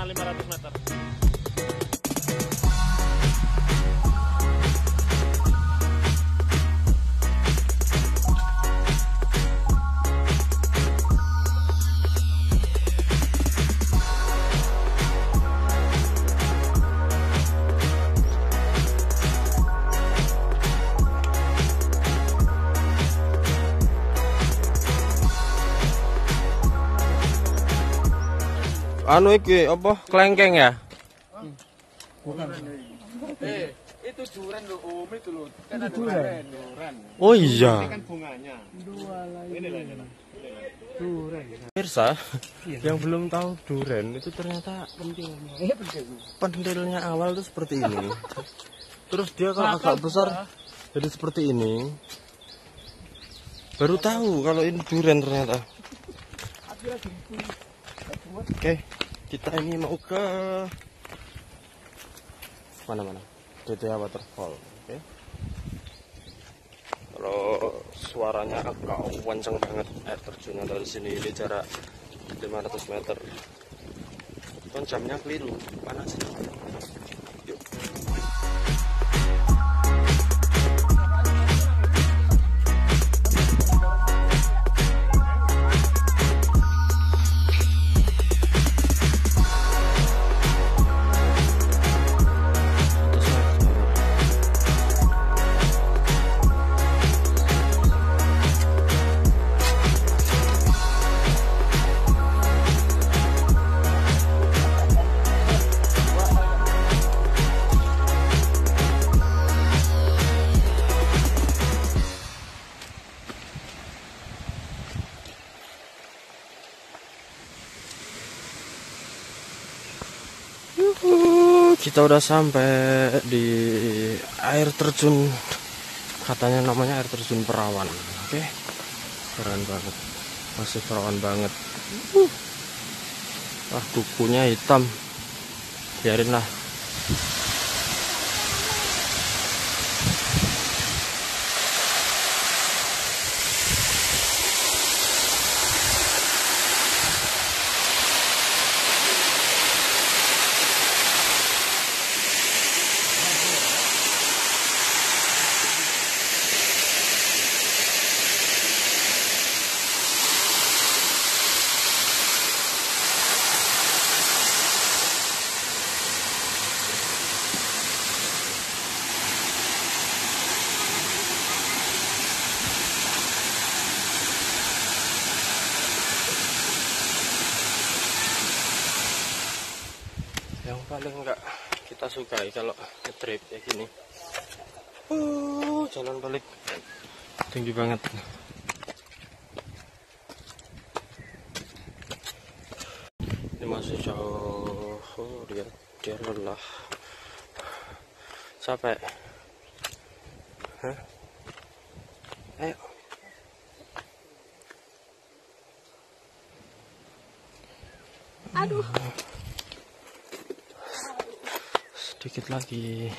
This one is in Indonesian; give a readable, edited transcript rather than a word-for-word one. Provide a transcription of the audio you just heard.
500 meter. Anu iki apa? Klengkeng ya? Bukan. Itu duren loh, Om, itu loh. Kan ada duren. Oh iya. Ini kan bunganya. Dua lagi. Ini lah. Duren. Pemirsa, yang belum tahu duren itu ternyata pentilnya awal tuh seperti ini. Terus dia kalau agak besar jadi seperti ini. Baru tahu kalau ini duren ternyata. Oke, kita ini mau ke mana-mana? DTA Waterfall. Oke. Kalau suaranya agak kencang banget air terjunnya dari sini, ini jarak 500 meter. Kan jamnya keliru, panas. Yuk. Kita udah sampai di air terjun, katanya namanya air terjun Perawan. Oke, keren banget, masih perawan banget. Wah, kukunya hitam, biarin lah. Yang paling enggak kita sukai kalau nge-trip kayak gini, jalan balik tinggi banget. Ini masih jauh. Dia lelah, capek. Hah? Ayo. Aduh. Sedikit lagi.